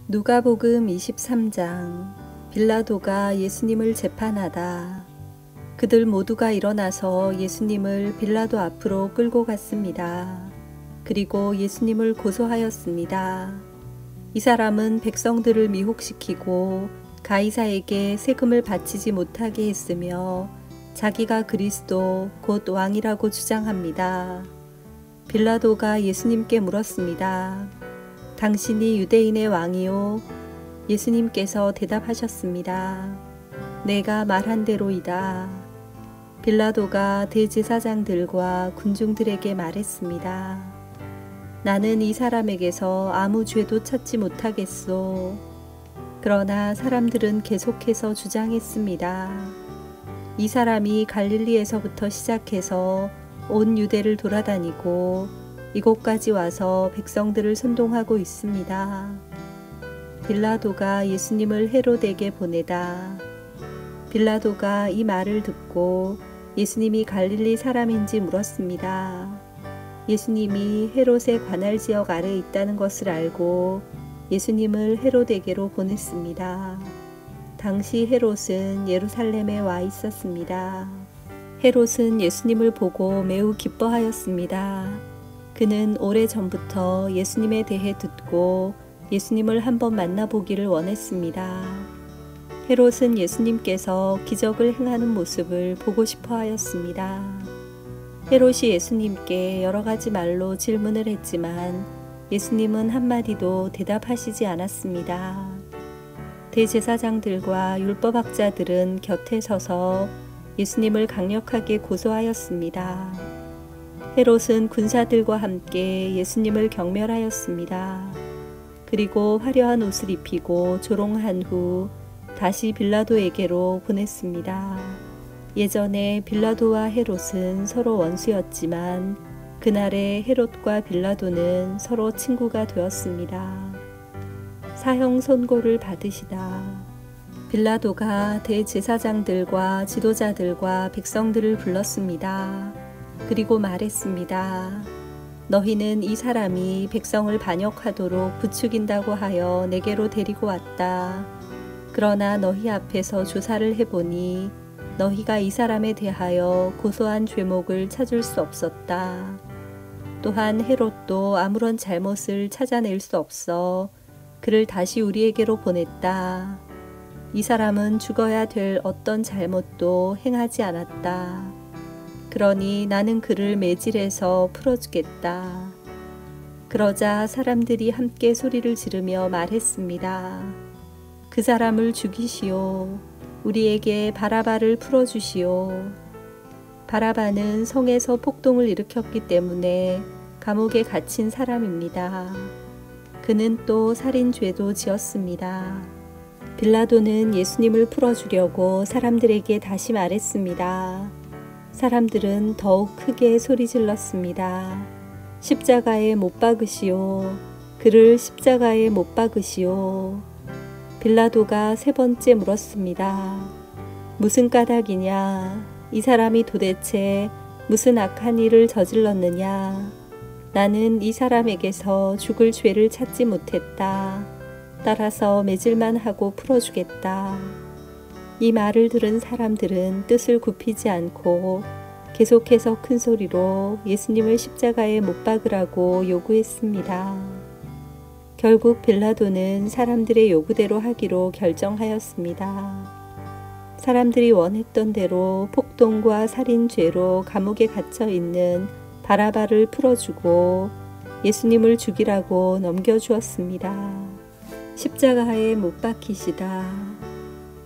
누가복음 23장. 빌라도가 예수님을 재판하다. 그들 모두가 일어나서 예수님을 빌라도 앞으로 끌고 갔습니다. 그리고 예수님을 고소하였습니다. 이 사람은 백성들을 미혹시키고 가이사에게 세금을 바치지 못하게 했으며 자기가 그리스도 곧 왕이라고 주장합니다. 빌라도가 예수님께 물었습니다. 당신이 유대인의 왕이요? 예수님께서 대답하셨습니다. 내가 말한 대로이다. 빌라도가 대제사장들과 군중들에게 말했습니다. 나는 이 사람에게서 아무 죄도 찾지 못하겠소. 그러나 사람들은 계속해서 주장했습니다. 이 사람이 갈릴리에서부터 시작해서 온 유대를 돌아다니고 이곳까지 와서 백성들을 선동하고 있습니다. 빌라도가 예수님을 헤롯에게 보내다. 빌라도가 이 말을 듣고 예수님이 갈릴리 사람인지 물었습니다. 예수님이 헤롯의 관할 지역 아래에 있다는 것을 알고 예수님을 헤롯에게로 보냈습니다. 당시 헤롯은 예루살렘에 와 있었습니다. 헤롯은 예수님을 보고 매우 기뻐하였습니다. 그는 오래전부터 예수님에 대해 듣고 예수님을 한번 만나보기를 원했습니다. 헤롯은 예수님께서 기적을 행하는 모습을 보고 싶어 하였습니다. 헤롯이 예수님께 여러 가지 말로 질문을 했지만 예수님은 한마디도 대답하시지 않았습니다. 대제사장들과 율법학자들은 곁에 서서 예수님을 강력하게 고소하였습니다. 헤롯은 군사들과 함께 예수님을 경멸하였습니다. 그리고 화려한 옷을 입히고 조롱한 후 다시 빌라도에게로 보냈습니다. 예전에 빌라도와 헤롯은 서로 원수였지만 그날의 헤롯과 빌라도는 서로 친구가 되었습니다. 사형 선고를 받으시다. 빌라도가 대제사장들과 지도자들과 백성들을 불렀습니다. 그리고 말했습니다. 너희는 이 사람이 백성을 반역하도록 부추긴다고 하여 내게로 데리고 왔다. 그러나 너희 앞에서 조사를 해보니 너희가 이 사람에 대하여 고소한 죄목을 찾을 수 없었다. 또한 헤롯도 아무런 잘못을 찾아낼 수 없어 그를 다시 우리에게로 보냈다. 이 사람은 죽어야 될 어떤 잘못도 행하지 않았다. 그러니 나는 그를 매질해서 풀어주겠다. 그러자 사람들이 함께 소리를 지르며 말했습니다. 그 사람을 죽이시오. 우리에게 바라바를 풀어주시오. 바라바는 성에서 폭동을 일으켰기 때문에 감옥에 갇힌 사람입니다. 그는 또 살인죄도 지었습니다. 빌라도는 예수님을 풀어주려고 사람들에게 다시 말했습니다. 사람들은 더욱 크게 소리질렀습니다. 십자가에 못 박으시오. 그를 십자가에 못 박으시오. 빌라도가 세 번째 물었습니다. 무슨 까닭이냐? 이 사람이 도대체 무슨 악한 일을 저질렀느냐? 나는 이 사람에게서 죽을 죄를 찾지 못했다. 따라서 매질만 하고 풀어주겠다. 이 말을 들은 사람들은 뜻을 굽히지 않고 계속해서 큰 소리로 예수님을 십자가에 못 박으라고 요구했습니다. 결국 빌라도는 사람들의 요구대로 하기로 결정하였습니다. 사람들이 원했던 대로 폭동과 살인죄로 감옥에 갇혀 있는 바라바를 풀어주고 예수님을 죽이라고 넘겨주었습니다. 십자가에 못 박히시다.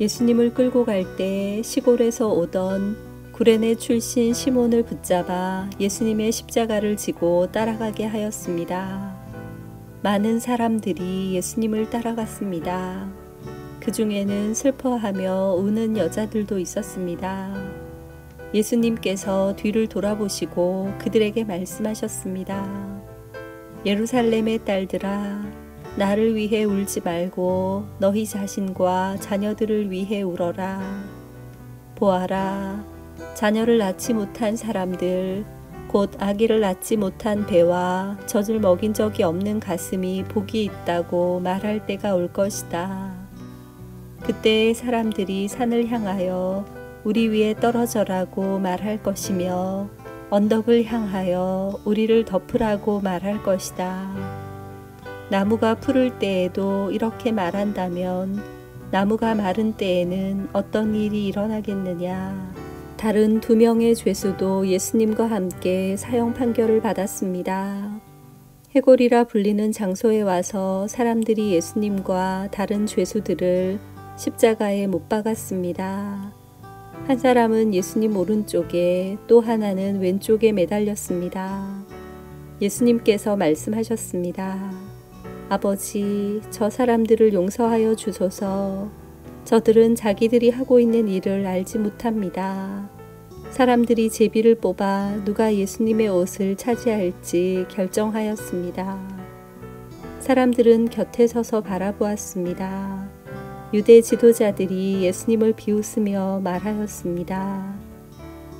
예수님을 끌고 갈 때 시골에서 오던 구레네 출신 시몬을 붙잡아 예수님의 십자가를 지고 따라가게 하였습니다. 많은 사람들이 예수님을 따라갔습니다. 그 중에는 슬퍼하며 우는 여자들도 있었습니다. 예수님께서 뒤를 돌아보시고 그들에게 말씀하셨습니다. 예루살렘의 딸들아, 나를 위해 울지 말고 너희 자신과 자녀들을 위해 울어라. 보아라, 자녀를 낳지 못한 사람들, 곧 아기를 낳지 못한 배와 젖을 먹인 적이 없는 가슴이 복이 있다고 말할 때가 올 것이다. 그때 사람들이 산을 향하여 우리 위에 떨어져라고 말할 것이며 언덕을 향하여 우리를 덮으라고 말할 것이다. 나무가 푸를 때에도 이렇게 말한다면 나무가 마른 때에는 어떤 일이 일어나겠느냐. 다른 2명의 죄수도 예수님과 함께 사형 판결을 받았습니다. 해골이라 불리는 장소에 와서 사람들이 예수님과 다른 죄수들을 십자가에 못 박았습니다. 한 사람은 예수님 오른쪽에 또 하나는 왼쪽에 매달렸습니다. 예수님께서 말씀하셨습니다. 아버지, 저 사람들을 용서하여 주소서. 저들은 자기들이 하고 있는 일을 알지 못합니다. 사람들이 제비를 뽑아 누가 예수님의 옷을 차지할지 결정하였습니다. 사람들은 곁에 서서 바라보았습니다. 유대 지도자들이 예수님을 비웃으며 말하였습니다.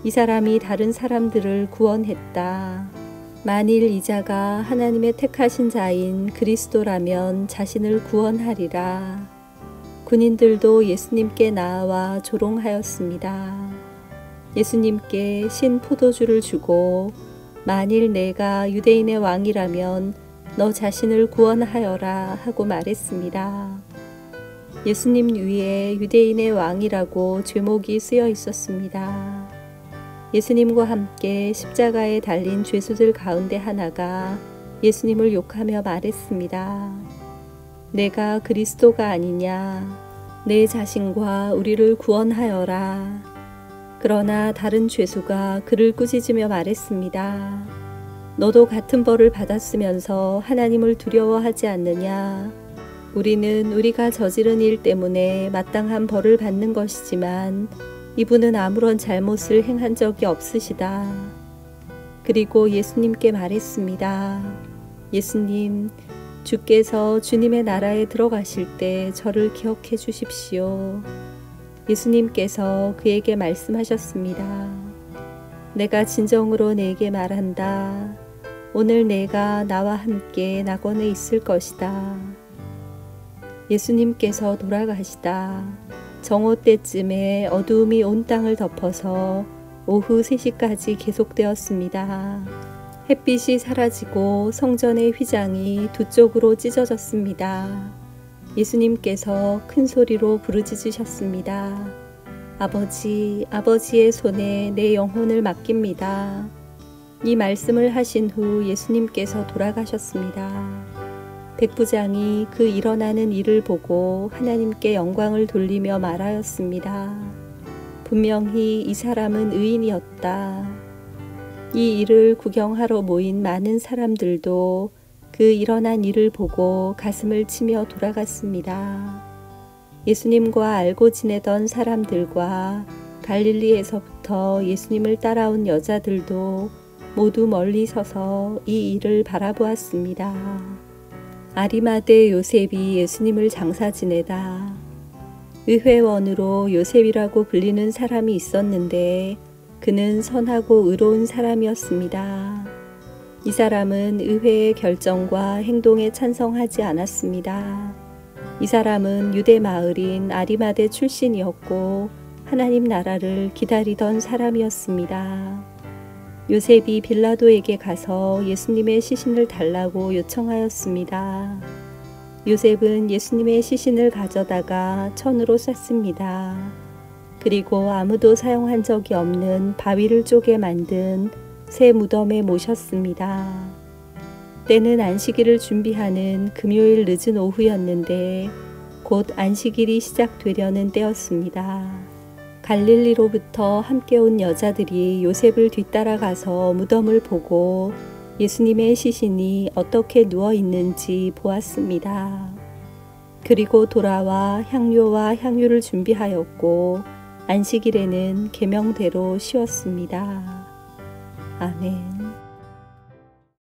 이 사람이 다른 사람들을 구원했다. 만일 이 자가 하나님의 택하신 자인 그리스도라면 자신을 구원하리라. 군인들도 예수님께 나아와 조롱하였습니다. 예수님께 신 포도주를 주고 만일 내가 유대인의 왕이라면 너 자신을 구원하여라 하고 말했습니다. 예수님 위에 유대인의 왕이라고 죄목이 쓰여 있었습니다. 예수님과 함께 십자가에 달린 죄수들 가운데 하나가 예수님을 욕하며 말했습니다. 내가 그리스도가 아니냐. 내 자신과 우리를 구원하여라. 그러나 다른 죄수가 그를 꾸짖으며 말했습니다. 너도 같은 벌을 받았으면서 하나님을 두려워하지 않느냐. 우리는 우리가 저지른 일 때문에 마땅한 벌을 받는 것이지만 이분은 아무런 잘못을 행한 적이 없으시다. 그리고 예수님께 말했습니다. 예수님, 주께서 주님의 나라에 들어가실 때 저를 기억해 주십시오. 예수님께서 그에게 말씀하셨습니다. 내가 진정으로 네게 말한다. 오늘 내가 나와 함께 낙원에 있을 것이다. 예수님께서 돌아가시다. 정오 때쯤에 어두움이 온 땅을 덮어서 오후 3시까지 계속되었습니다. 햇빛이 사라지고 성전의 휘장이 두 쪽으로 찢어졌습니다. 예수님께서 큰 소리로 부르짖으셨습니다. 아버지, 아버지의 손에 내 영혼을 맡깁니다. 이 말씀을 하신 후 예수님께서 돌아가셨습니다. 백부장이 그 일어나는 일을 보고 하나님께 영광을 돌리며 말하였습니다. 분명히 이 사람은 의인이었다. 이 일을 구경하러 모인 많은 사람들도 그 일어난 일을 보고 가슴을 치며 돌아갔습니다. 예수님과 알고 지내던 사람들과 갈릴리에서부터 예수님을 따라온 여자들도 모두 멀리 서서 이 일을 바라보았습니다. 아리마대 요셉이 예수님을 장사 지내다. 의회원으로 요셉이라고 불리는 사람이 있었는데 그는 선하고 의로운 사람이었습니다. 이 사람은 의회의 결정과 행동에 찬성하지 않았습니다. 이 사람은 유대 마을인 아리마대 출신이었고 하나님 나라를 기다리던 사람이었습니다. 요셉이 빌라도에게 가서 예수님의 시신을 달라고 요청하였습니다. 요셉은 예수님의 시신을 가져다가 천으로 쌌습니다. 그리고 아무도 사용한 적이 없는 바위를 쪼개 만든 새 무덤에 모셨습니다. 때는 안식일을 준비하는 금요일 늦은 오후였는데 곧 안식일이 시작되려는 때였습니다. 갈릴리로부터 함께 온 여자들이 요셉을 뒤따라가서 무덤을 보고 예수님의 시신이 어떻게 누워 있는지 보았습니다. 그리고 돌아와 향료와 향유를 준비하였고 안식일에는 계명대로 쉬었습니다. 아멘.